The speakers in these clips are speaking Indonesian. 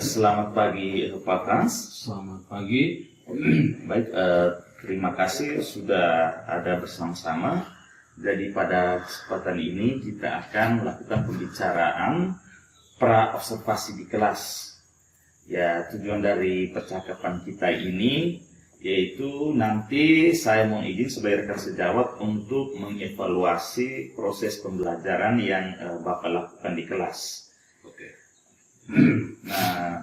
Selamat pagi Pak Frans. Selamat pagi. Baik, terima kasih sudah ada bersama-sama. Jadi pada kesempatan ini kita akan melakukan pembicaraan pra-observasi di kelas. Ya, tujuan dari percakapan kita ini yaitu nanti saya mohon izin sebagai rekan sejawat untuk mengevaluasi proses pembelajaran yang Bapak lakukan di kelas. Oke. Nah,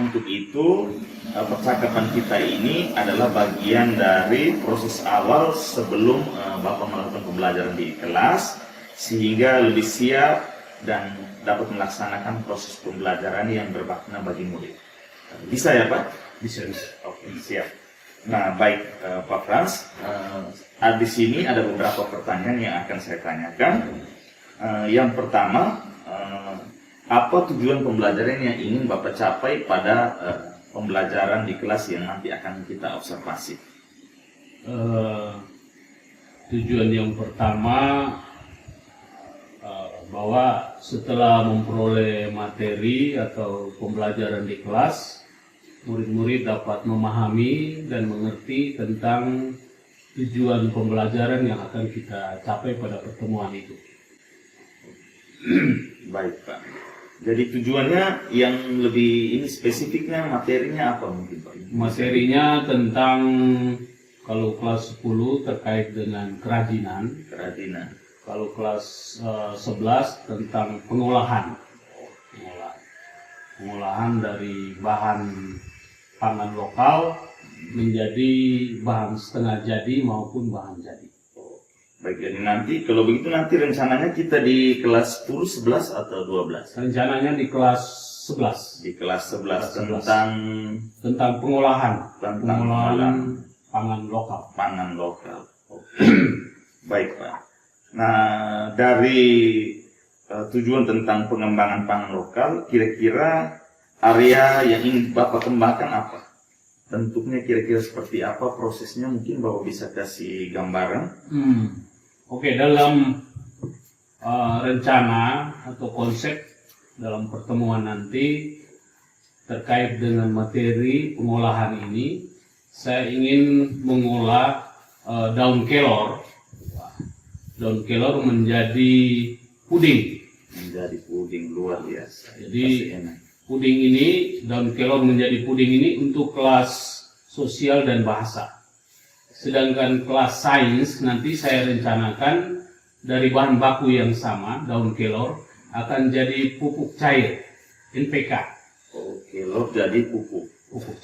untuk itu percakapan kita ini adalah bagian dari proses awal sebelum Bapak melakukan pembelajaran di kelas, sehingga lebih siap dan dapat melaksanakan proses pembelajaran yang bermakna bagi murid. Bisa ya Pak? Bisa. Oke, siap. Nah, baik Pak Frans, di sini ada beberapa pertanyaan yang akan saya tanyakan. Yang pertama, apa tujuan pembelajaran yang ingin Bapak capai pada pembelajaran di kelas yang nanti akan kita observasi? Tujuan yang pertama, bahwa setelah memperoleh materi atau pembelajaran di kelas, murid-murid dapat memahami dan mengerti tentang tujuan pembelajaran yang akan kita capai pada pertemuan itu. Baik Pak. Jadi tujuannya yang lebih ini spesifiknya materinya apa mungkin Pak? Materinya tentang, kalau kelas 10 terkait dengan kerajinan. Kalau kelas 11 tentang pengolahan dari bahan pangan lokal menjadi bahan setengah jadi maupun bahan jadi. Baik, jadi nanti kalau begitu nanti rencananya kita di kelas 10, 11 atau 12? Rencananya di kelas 11. Di kelas 11 tentang pengolahan pangan lokal. Pangan lokal. Oke. Baik Pak. Nah, dari tujuan tentang pengembangan pangan lokal, kira-kira area yang ingin Bapak kembangkan apa? Bentuknya kira-kira seperti apa, prosesnya mungkin Bapak bisa kasih gambaran? Oke, dalam rencana atau konsep dalam pertemuan nanti terkait dengan materi pengolahan ini, saya ingin mengolah daun kelor. Daun kelor menjadi puding. Menjadi puding luar biasa. Jadi puding ini, daun kelor menjadi puding ini untuk kelas sosial dan bahasa. Sedangkan kelas sains nanti saya rencanakan dari bahan baku yang sama, daun kelor, akan jadi pupuk cair, NPK. Oh, kelor jadi pupuk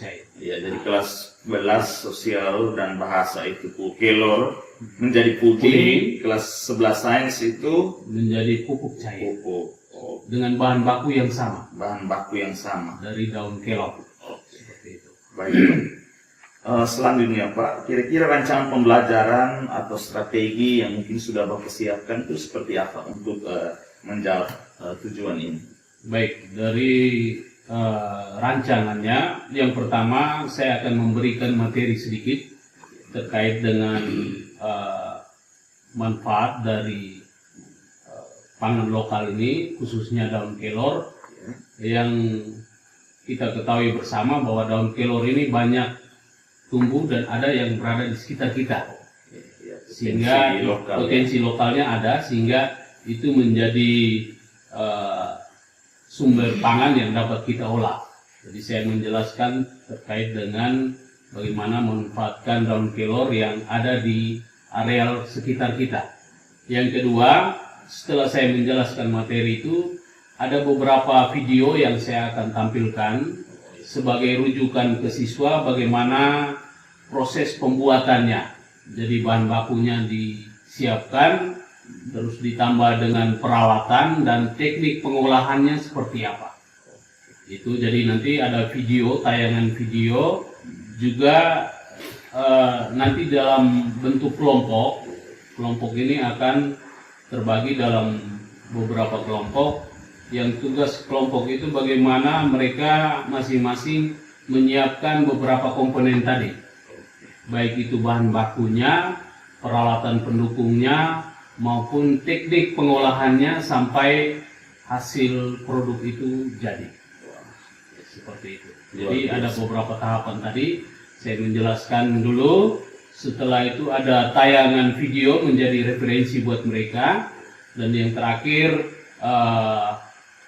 cair. Ya, jadi kelas 11 sosial dan bahasa itu kelor menjadi puding, kelas 11 sains itu menjadi pupuk cair. Pupuk. Oh. Dengan bahan baku yang sama. Bahan baku yang sama. Dari daun kelor. Seperti itu. Baik. Selanjutnya Pak, kira-kira rancangan pembelajaran atau strategi yang mungkin sudah Bapak siapkan itu seperti apa untuk menjawab tujuan ini? Baik, dari rancangannya, yang pertama saya akan memberikan materi sedikit terkait dengan manfaat dari pangan lokal ini, khususnya daun kelor, yang kita ketahui bersama bahwa daun kelor ini banyak tumbuh dan ada yang berada di sekitar kita, sehingga potensi lokalnya ada, sehingga itu menjadi sumber pangan yang dapat kita olah. Jadi saya menjelaskan terkait dengan bagaimana memanfaatkan daun kelor yang ada di areal sekitar kita. Yang kedua, setelah saya menjelaskan materi itu, ada beberapa video yang saya akan tampilkan sebagai rujukan ke siswa bagaimana proses pembuatannya. Jadi bahan bakunya disiapkan, terus ditambah dengan peralatan dan teknik pengolahannya seperti apa. Itu jadi nanti ada video, tayangan video, juga nanti dalam bentuk kelompok. Kelompok ini akan terbagi dalam beberapa kelompok, yang tugas kelompok itu bagaimana mereka masing-masing menyiapkan beberapa komponen tadi, baik itu bahan bakunya, peralatan pendukungnya, maupun teknik pengolahannya sampai hasil produk itu jadi. seperti itu. Jadi ada beberapa tahapan tadi saya menjelaskan dulu. Setelah itu ada tayangan video menjadi referensi buat mereka, dan yang terakhir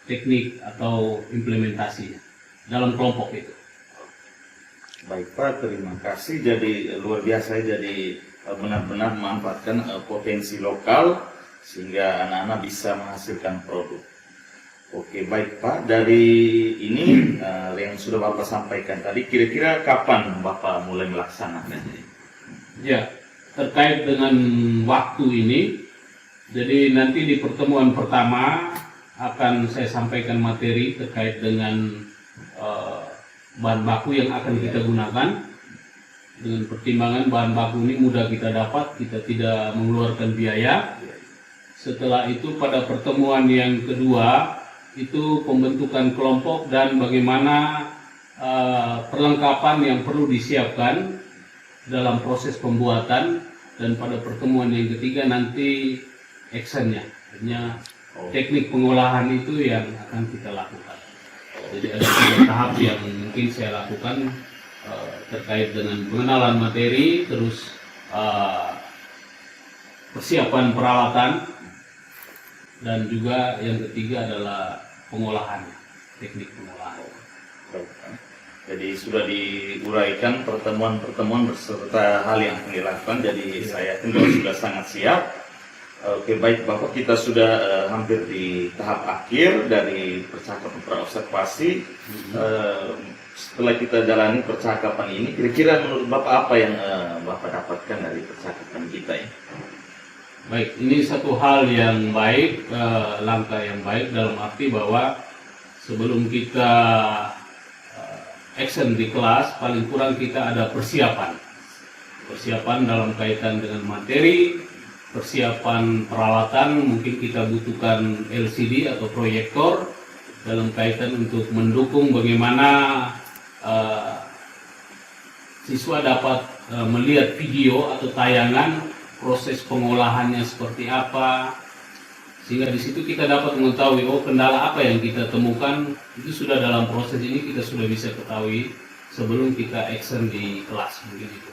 teknik atau implementasinya dalam kelompok itu. Baik Pak, terima kasih. Jadi luar biasa, jadi benar-benar memanfaatkan potensi lokal sehingga anak-anak bisa menghasilkan produk. Oke, baik Pak. Dari ini yang sudah Bapak sampaikan tadi, kira-kira kapan Bapak mulai melaksanakannya? Ya, terkait dengan waktu ini, jadi nanti di pertemuan pertama akan saya sampaikan materi terkait dengan bahan baku yang akan kita gunakan. Dengan pertimbangan bahan baku ini mudah kita dapat, kita tidak mengeluarkan biaya. Setelah itu pada pertemuan yang kedua itu pembentukan kelompok dan bagaimana perlengkapan yang perlu disiapkan dalam proses pembuatan, dan pada pertemuan yang ketiga nanti actionnya, artinya teknik pengolahan itu yang akan kita lakukan. Jadi ada 3 tahap yang mungkin saya lakukan terkait dengan pengenalan materi, terus persiapan peralatan, dan juga yang ketiga adalah pengolahan, teknik pengolahan. Jadi sudah diuraikan pertemuan-pertemuan beserta hal yang akan dilakukan, jadi saya yakin sudah sangat siap. Oke, baik Bapak, kita sudah hampir di tahap akhir dari percakapan praobservasi. Setelah kita jalani percakapan ini, kira-kira menurut Bapak apa yang Bapak dapatkan dari percakapan kita ini? Baik, ini satu hal yang baik, langkah yang baik dalam arti bahwa sebelum kita action di kelas, paling kurang kita ada persiapan dalam kaitan dengan materi, persiapan peralatan, mungkin kita butuhkan LCD atau proyektor dalam kaitan untuk mendukung bagaimana siswa dapat melihat video atau tayangan proses pengolahannya seperti apa, sehingga di situ kita dapat mengetahui kendala apa yang kita temukan itu sudah dalam proses ini kita sudah bisa ketahui sebelum kita action di kelas, mungkin itu.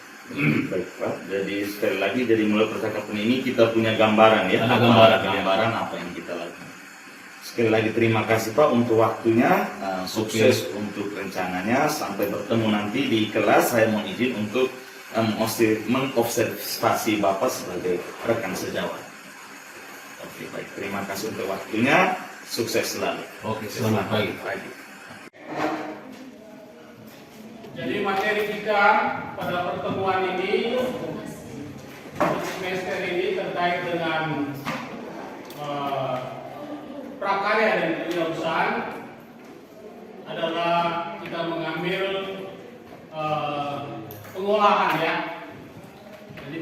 Baik Pak, jadi sekali lagi jadi mulai percakapan ini kita punya gambaran ya, ada gambaran apa yang kita lakukan. Sekali lagi terima kasih Pak untuk waktunya, sukses untuk rencananya, sampai bertemu nanti di kelas. Saya mohon izin untuk mengobservasi Bapak sebagai rekan sejawat. Oke, baik. Terima kasih untuk waktunya. Sukses selalu. Oke, selamat pagi. Jadi materi kita pada pertemuan ini, semester ini terkait dengan prakarya dan kewirausahaan adalah kita mengambil pengolahan ya. Jadi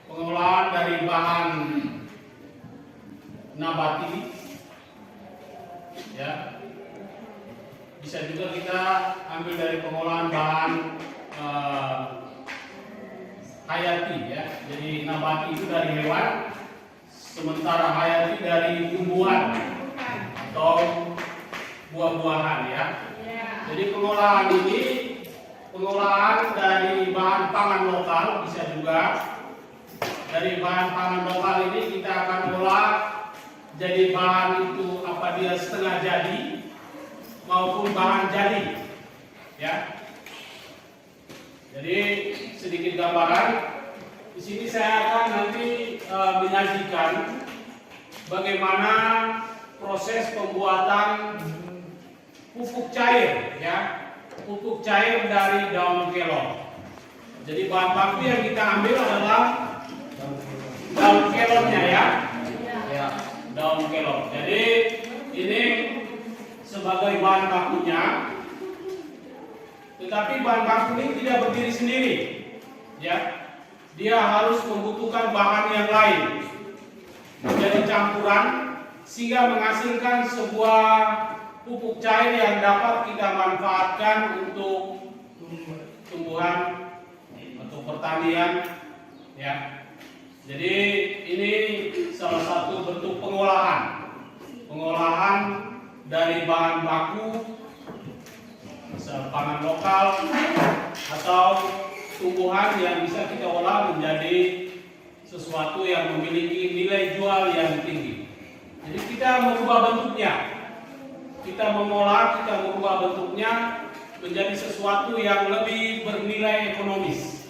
pengolahan dari bahan nabati ya, bisa juga kita ambil dari pengolahan bahan hayati ya. Jadi nabati itu dari hewan, sementara hayati dari tumbuhan atau buah-buahan ya. Jadi pengolahan ini, pengolahan dari bahan pangan lokal, bisa juga dari bahan pangan lokal ini kita akan olah jadi bahan itu apa dia setengah jadi maupun bahan jadi ya. Jadi sedikit gambaran di sini saya akan nanti menyajikan bagaimana proses pembuatan pupuk cair ya, pupuk cair dari daun kelor. Jadi bahan baku yang kita ambil adalah daun kelornya ya, daun kelor. Jadi ini sebagai bahan bakunya, tetapi bahan baku ini tidak berdiri sendiri, ya. Dia harus membutuhkan bahan yang lain menjadi campuran sehingga menghasilkan sebuah pupuk cair yang dapat kita manfaatkan untuk tumbuhan atau pertanian, ya. Jadi ini salah satu bentuk pengolahan dari bahan baku bisa pangan lokal atau tumbuhan yang bisa kita olah menjadi sesuatu yang memiliki nilai jual yang tinggi. Jadi kita merubah bentuknya, kita mengolah, kita merubah bentuknya menjadi sesuatu yang lebih bernilai ekonomis.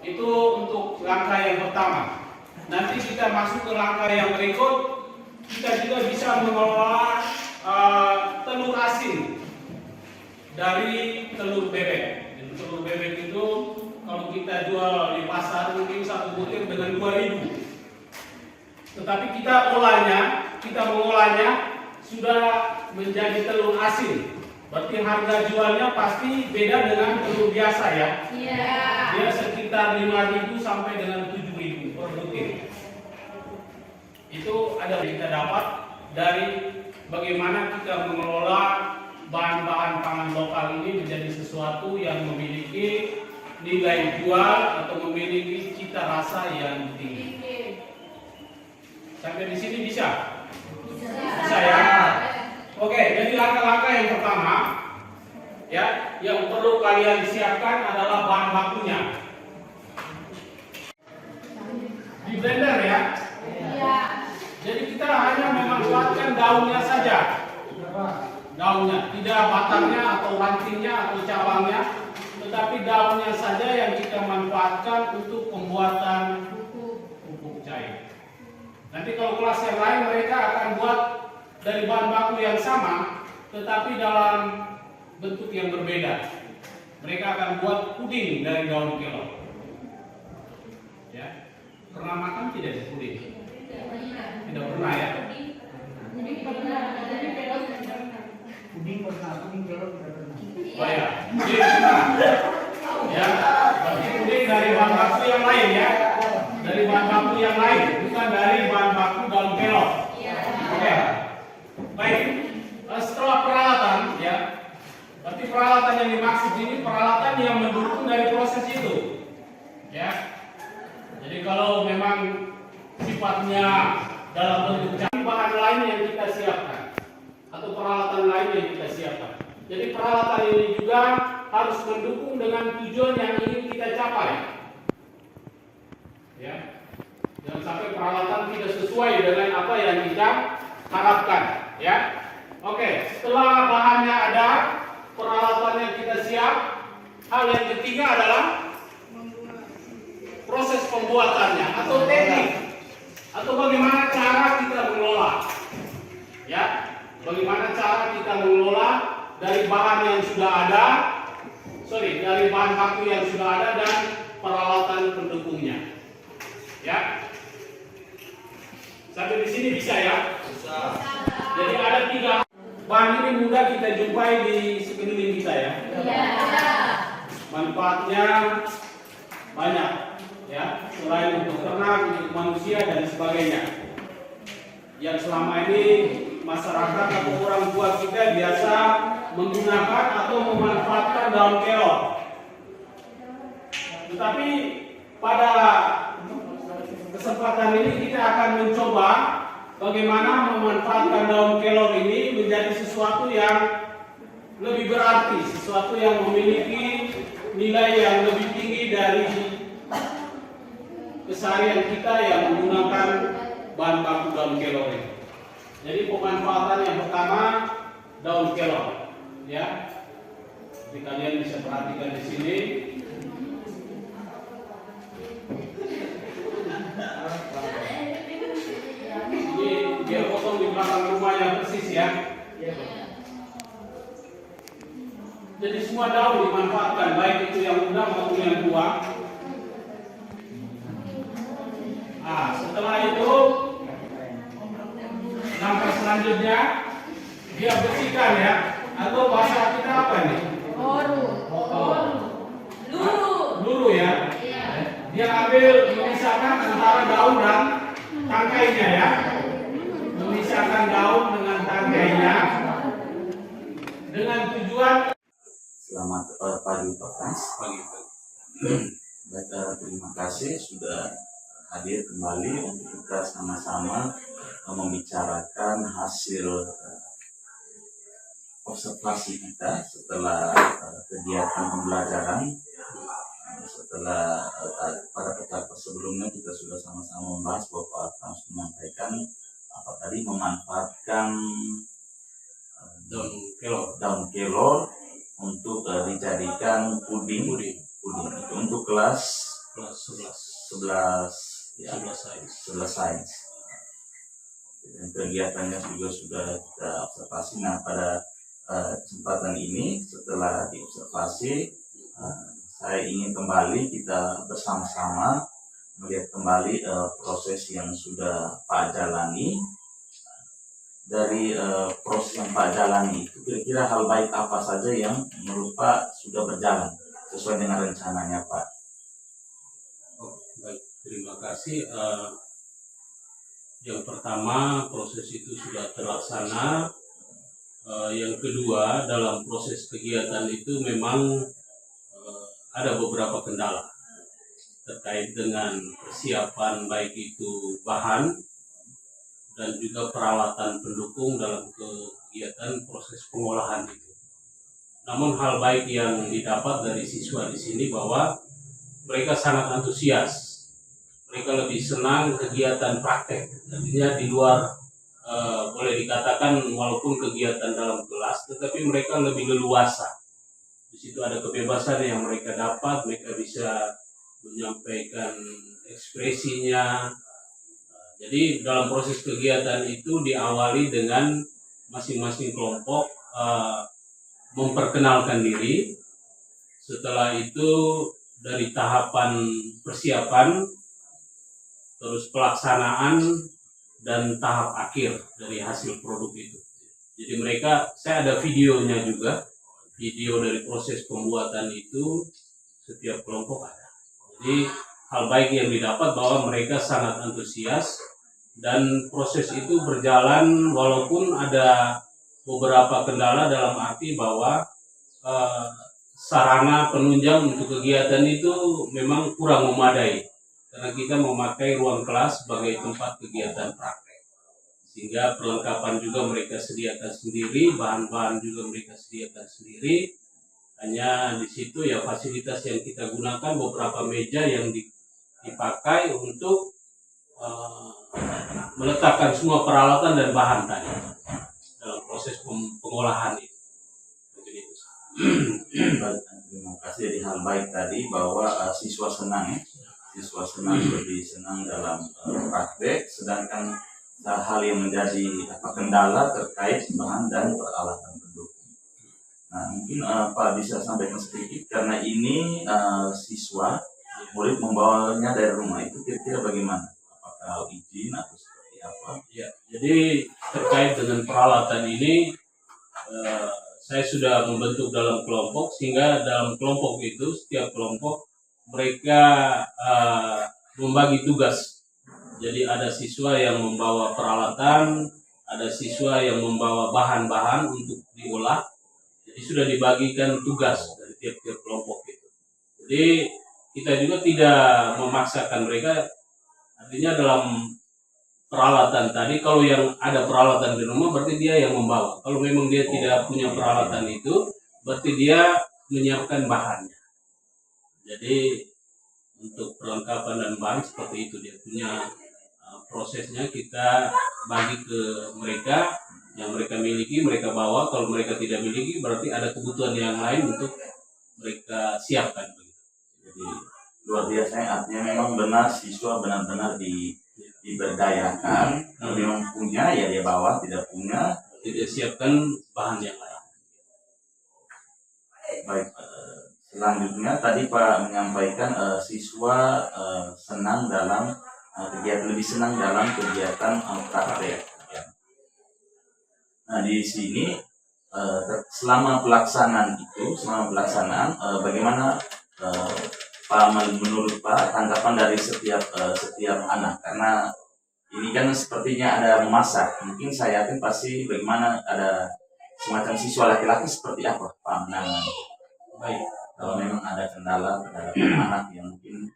Itu untuk langkah yang pertama. Nanti kita masuk ke langkah yang berikut, kita juga bisa mengelola telur asin dari telur bebek. Jadi, telur bebek itu kalau kita jual di pasar mungkin satu butir dengan 2.000. Tetapi kita mengolahnya sudah menjadi telur asin. Berarti harga jualnya pasti beda dengan telur biasa ya. Iya. Dia sekitar 5.000 sampai dengan 7.000 per butir. Itu ada yang kita dapat dari bagaimana kita mengelola bahan-bahan pangan lokal ini menjadi sesuatu yang memiliki nilai jual atau memiliki cita rasa yang tinggi. Sampai di sini bisa? Bisa ya? Oke, jadi langkah-langkah yang pertama ya, yang perlu kalian siapkan adalah bahan bakunya. Di blender ya. Iya. Jadi kita hanya memanfaatkan daunnya saja. Daunnya, tidak batangnya atau rantingnya atau cabangnya, tetapi daunnya saja yang kita manfaatkan untuk pembuatan pupuk cair. Nanti kalau kelas yang lain mereka akan buat dari bahan baku yang sama, tetapi dalam bentuk yang berbeda. Mereka akan buat puding dari daun kelor. Ya, pernah makan tidak puding? Tidak pernah ya. Puding pernah, puding kelor tidak pernah. Oh ya, puding pernah. Ya, berarti puding dari bahan baku yang lain ya. Dari bahan baku yang lain, bukan dari bahan baku daun kelor. Oke. Baik. Setelah peralatan ya. Berarti peralatan yang dimaksud ini peralatan yang mendukung dari proses itu. Ya. Jadi kalau memang sifatnya dalam bentuk cair, bahan lain yang kita siapkan atau peralatan lain yang kita siapkan. Jadi peralatan ini juga harus mendukung dengan tujuan yang ingin kita capai. Ya, jangan sampai peralatan tidak sesuai dengan apa yang kita harapkan. Ya, oke. Setelah bahannya ada, peralatannya kita siap. Hal yang ketiga adalah proses pembuatannya atau teknik. Atau bagaimana cara kita mengelola, ya, bagaimana cara kita mengelola dari bahan yang sudah ada, dari bahan baku yang sudah ada dan peralatan pendukungnya, ya. Sampai di sini bisa ya? Bisa. Jadi ada 3 bahan ini mudah kita jumpai di sekeliling kita ya. Iya. Manfaatnya banyak. Ya, selain untuk ternak, untuk manusia dan sebagainya. Yang selama ini masyarakat atau orang tua kita biasa menggunakan atau memanfaatkan daun kelor. Tetapi pada kesempatan ini kita akan mencoba bagaimana memanfaatkan daun kelor ini menjadi sesuatu yang lebih berarti, sesuatu yang memiliki nilai yang lebih tinggi dari keseharian kita yang menggunakan bahan baku daun kelor ini. Jadi pemanfaatan yang pertama daun kelor, ya. Jadi kalian bisa perhatikan di sini. Ini dia potong di belakang rumahnya persis ya. Jadi semua daun dimanfaatkan, baik itu yang muda maupun yang tua. Nah, setelah itu langkah selanjutnya dia bersihkan ya, atau bahasa kita apa nih? Luru ya. Dia ambil memisahkan antara daun dan tangkainya ya. Memisahkan daun dengan tangkainya dengan tujuan. Selamat pagi Pak Frans. Baik, terima kasih sudah hadir kembali untuk kita sama-sama membicarakan hasil observasi kita setelah kegiatan pembelajaran. Setelah pada pertemuan sebelumnya kita sudah sama-sama membahas bahwa Pak Frans menyampaikan apa tadi, memanfaatkan daun kelor untuk dijadikan puding itu untuk kelas 11 ya, 11 sains. Dan kegiatannya juga sudah kita observasi. Nah, pada kesempatan ini setelah diobservasi, saya ingin kembali kita bersama-sama melihat kembali proses yang sudah Pak jalani. Dari proses yang Pak jalani itu, kira-kira hal baik apa saja yang menurut Pak sudah berjalan sesuai dengan rencananya, Pak? Baik, terima kasih. Yang pertama, proses itu sudah terlaksana. Yang kedua, dalam proses kegiatan itu memang ada beberapa kendala terkait dengan persiapan, baik itu bahan dan juga peralatan pendukung dalam kegiatan proses pengolahan itu. Namun hal baik yang didapat dari siswa di sini bahwa mereka sangat antusias. Mereka lebih senang kegiatan praktek. Artinya di luar boleh dikatakan walaupun kegiatan dalam kelas, tetapi mereka lebih leluasa. Di situ ada kebebasan yang mereka dapat, mereka bisa menyampaikan ekspresinya. Jadi dalam proses kegiatan itu diawali dengan masing-masing kelompok memperkenalkan diri. Setelah itu dari tahapan persiapan, terus pelaksanaan, dan tahap akhir dari hasil produk itu. Jadi mereka, saya ada videonya juga, video dari proses pembuatan itu setiap kelompok ada. Jadi hal baik yang didapat bahwa mereka sangat antusias dan proses itu berjalan walaupun ada beberapa kendala dalam arti bahwa sarana penunjang untuk kegiatan itu memang kurang memadai karena kita memakai ruang kelas sebagai tempat kegiatan praktek, sehingga perlengkapan juga mereka sediakan sendiri, bahan-bahan juga mereka sediakan sendiri. Hanya di situ ya fasilitas yang kita gunakan beberapa meja yang dipakai untuk meletakkan semua peralatan dan bahan tadi dalam proses pengolahan itu. Terima kasih. Jadi hal baik tadi bahwa siswa senang ya. Siswa senang, lebih senang dalam praktek, sedangkan hal yang menjadi kendala terkait bahan dan peralatan pendukung. Nah, mungkin Pak bisa sampaikan sedikit karena ini siswa murid membawanya dari rumah, itu kira-kira bagaimana? Apakah izin atau seperti apa? Ya, jadi terkait dengan peralatan ini saya sudah membentuk dalam kelompok, sehingga dalam kelompok itu setiap kelompok mereka membagi tugas. Jadi ada siswa yang membawa peralatan, ada siswa yang membawa bahan-bahan untuk diolah. Jadi sudah dibagikan tugas dari tiap-tiap kelompok itu. Jadi kita juga tidak memaksakan mereka. Artinya dalam peralatan tadi, kalau yang ada peralatan di rumah berarti dia yang membawa. Kalau memang dia tidak punya peralatan itu, berarti dia menyiapkan bahannya. Jadi untuk perlengkapan dan bahan seperti itu dia punya prosesnya, kita bagi ke mereka, yang mereka miliki mereka bawa. Kalau mereka tidak miliki berarti ada kebutuhan yang lain untuk mereka siapkan. Jadi luar biasa, artinya memang benar siswa benar-benar diberdayakan. Kalau memang punya ya dia bawa, tidak punya tidak siapkan bahan yang lain. Baik, selanjutnya tadi Pak menyampaikan siswa senang dalam kegiatan, lebih senang dalam kegiatan praktek. Nah, di sini selama pelaksanaan bagaimana Pak, menurut Pak tanggapan dari setiap anak, karena ini kan sepertinya ada memasak. Mungkin saya yakin pasti bagaimana ada semacam siswa laki-laki seperti apa Pak menangani? Baik, Kalau memang ada kendala terhadap anak yang mungkin.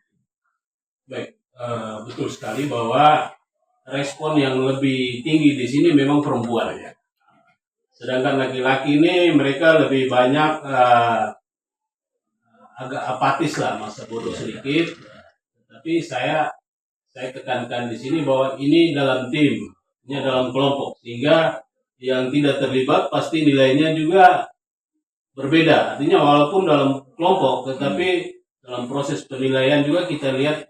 Baik, betul sekali bahwa respon yang lebih tinggi di sini memang perempuan ya. Sedangkan laki-laki ini mereka lebih banyak agak apatis lah, masa bodoh sedikit. Tapi saya tekankan di sini bahwa ini dalam tim, ini dalam kelompok, sehingga yang tidak terlibat pasti nilainya juga berbeda. Artinya walaupun dalam kelompok, tetapi dalam proses penilaian juga kita lihat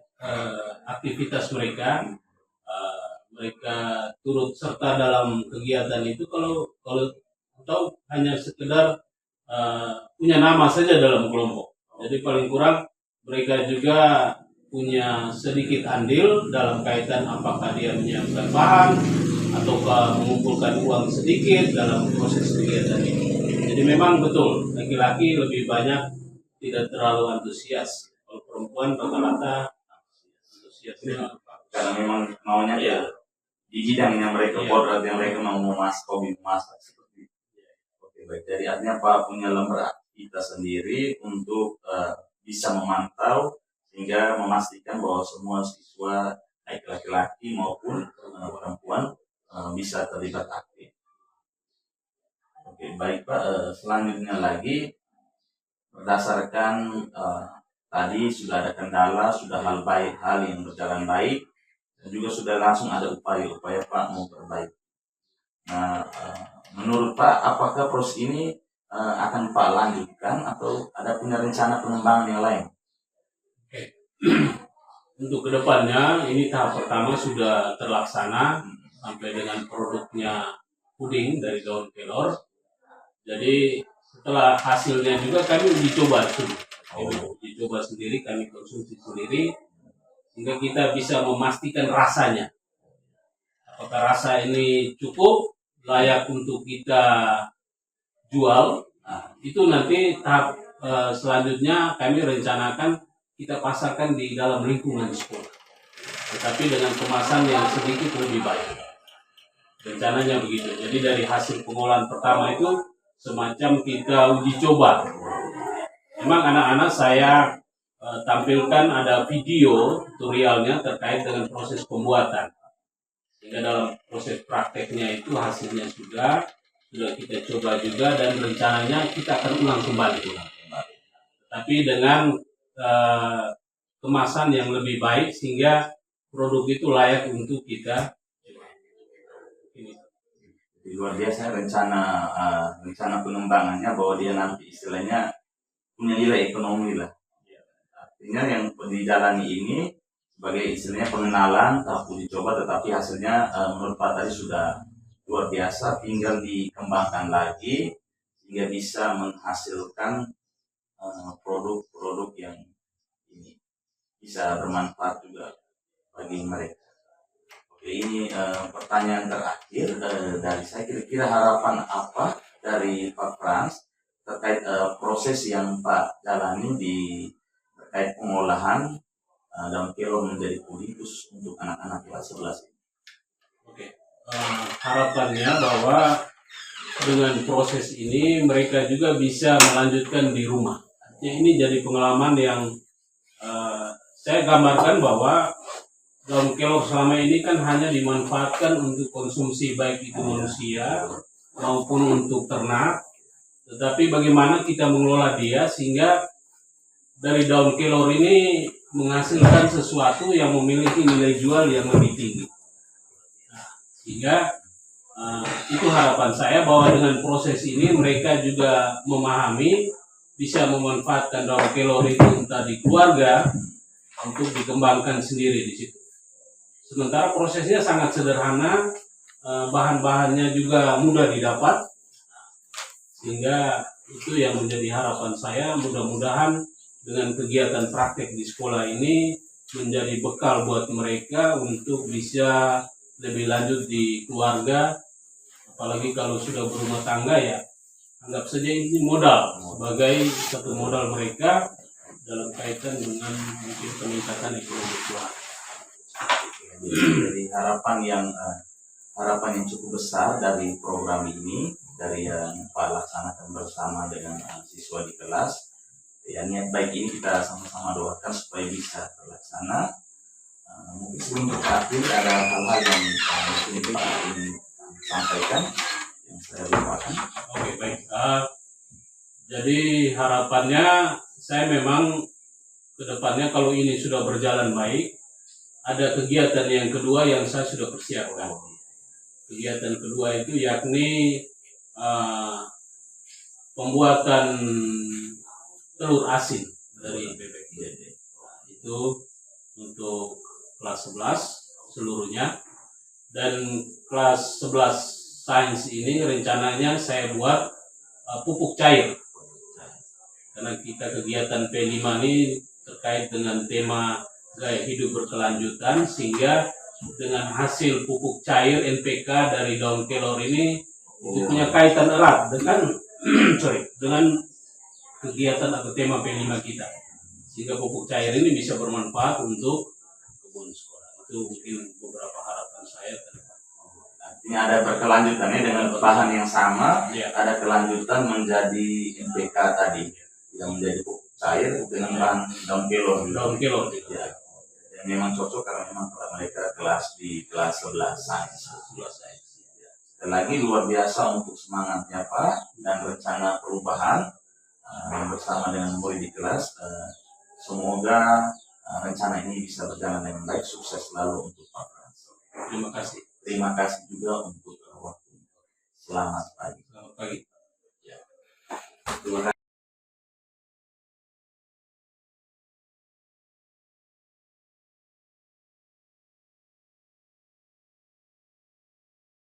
aktivitas mereka, mereka turut serta dalam kegiatan itu. Kalau atau hanya sekedar punya nama saja dalam kelompok. Jadi paling kurang mereka juga punya sedikit andil dalam kaitan apakah dia menyiapkan bahan ataukah mengumpulkan uang sedikit dalam proses kegiatan ini. Jadi memang betul laki-laki lebih banyak tidak terlalu antusias. Kalau perempuan rata-rata antusiasnya Karena memang maunya ya di bidangnya mereka, kodrat yang mereka mau memasak, hobi memasak seperti itu. Oke, baik. Jadi artinya Pak punya lembaga kita sendiri untuk bisa memantau sehingga memastikan bahwa semua siswa baik laki-laki maupun perempuan bisa terlibat aktif. Oke, baik Pak. Selanjutnya lagi berdasarkan tadi sudah ada kendala, sudah hal yang berjalan baik, dan juga sudah langsung ada upaya-upaya Pak mau perbaiki. Nah, menurut Pak, apakah proses ini akan Pak lanjutkan atau ada punya rencana pengembangan yang lain? Untuk kedepannya, ini tahap pertama sudah terlaksana sampai dengan produknya puding dari daun kelor. Jadi setelah hasilnya juga kami uji coba sendiri, kami konsumsi sendiri, sehingga kita bisa memastikan rasanya. Apakah rasa ini cukup layak untuk kita jual? Nah, itu nanti tahap selanjutnya kami rencanakan kita pasarkan di dalam lingkungan sekolah, tetapi dengan kemasan yang sedikit lebih baik. Rencananya begitu. Jadi dari hasil pengolahan pertama itu semacam kita uji coba. Memang anak-anak saya tampilkan ada video tutorialnya terkait dengan proses pembuatan. Sehingga dalam proses prakteknya itu hasilnya sudah kita coba juga, dan rencananya kita akan ulang kembali. Tapi dengan kemasan yang lebih baik sehingga produk itu layak untuk kita jual. Luar biasa rencana pengembangannya, bahwa dia nanti istilahnya punya nilai ekonomi lah. Artinya yang dijalani ini sebagai istilahnya pengenalan, tahap uji coba, tetapi hasilnya menurut Pak tadi sudah luar biasa, tinggal dikembangkan lagi sehingga bisa menghasilkan produk-produk yang ini bisa bermanfaat juga bagi mereka. Oke, ini pertanyaan terakhir dari saya. Kira-kira harapan apa dari Pak Frans terkait proses yang Pak jalani terkait pengolahan daun kelor menjadi puding khusus untuk anak-anak kelas 11 ini? Oke, harapannya bahwa dengan proses ini mereka juga bisa melanjutkan di rumah. Ini jadi pengalaman yang saya gambarkan bahwa daun kelor selama ini kan hanya dimanfaatkan untuk konsumsi baik itu manusia maupun untuk ternak. Tetapi bagaimana kita mengelola dia sehingga dari daun kelor ini menghasilkan sesuatu yang memiliki nilai jual yang lebih tinggi. Nah, sehingga itu harapan saya bahwa dengan proses ini mereka juga memahami, bisa memanfaatkan daun kelor itu entah di keluarga untuk dikembangkan sendiri di situ. Sementara prosesnya sangat sederhana, bahan-bahannya juga mudah didapat, sehingga itu yang menjadi harapan saya. Mudah-mudahan dengan kegiatan praktek di sekolah ini menjadi bekal buat mereka untuk bisa lebih lanjut di keluarga, apalagi kalau sudah berumah tangga ya. Anggap saja ini modal, sebagai satu modal mereka dalam kaitan dengan mungkin peningkatan ekonomi keluarga. Jadi harapan yang cukup besar dari program ini, dari yang Pak laksanakan bersama dengan siswa di kelas. Ya, niat baik ini kita sama-sama doakan supaya bisa terlaksana. Mungkin sebelum berakhir ada hal-hal yang mungkin Pak ingin sampaikan yang saya lupakan. Jadi harapannya saya memang kedepannya kalau ini sudah berjalan baik, ada kegiatan yang kedua yang saya sudah persiapkan. Kegiatan kedua itu yakni pembuatan telur asin dari bebek. Itu untuk kelas 11 seluruhnya, dan kelas 11 sains ini rencananya saya buat pupuk cair, karena kita kegiatan P5 ini terkait dengan tema gaya hidup berkelanjutan, sehingga dengan hasil pupuk cair NPK dari daun kelor ini itu punya kaitan erat dengan dengan kegiatan atau tema P5 kita, sehingga pupuk cair ini bisa bermanfaat untuk kebun sekolah. Itu mungkin beberapa harapan saya ke depan. Ini ada berkelanjutannya dengan bahan yang sama, Ya. ada kelanjutan menjadi NPK tadi yang menjadi pupuk cair dengan bahan daun kelor. Daun kelor Ya. Yang memang cocok karena memang mereka kelas di kelas 11 sains. Sekali lagi luar biasa untuk semangatnya Pak dan rencana perubahan bersama dengan murid di kelas. Semoga rencana ini bisa berjalan dengan baik, sukses selalu untuk Pak Frans. Terima kasih. Terima kasih juga untuk waktu. Selamat pagi.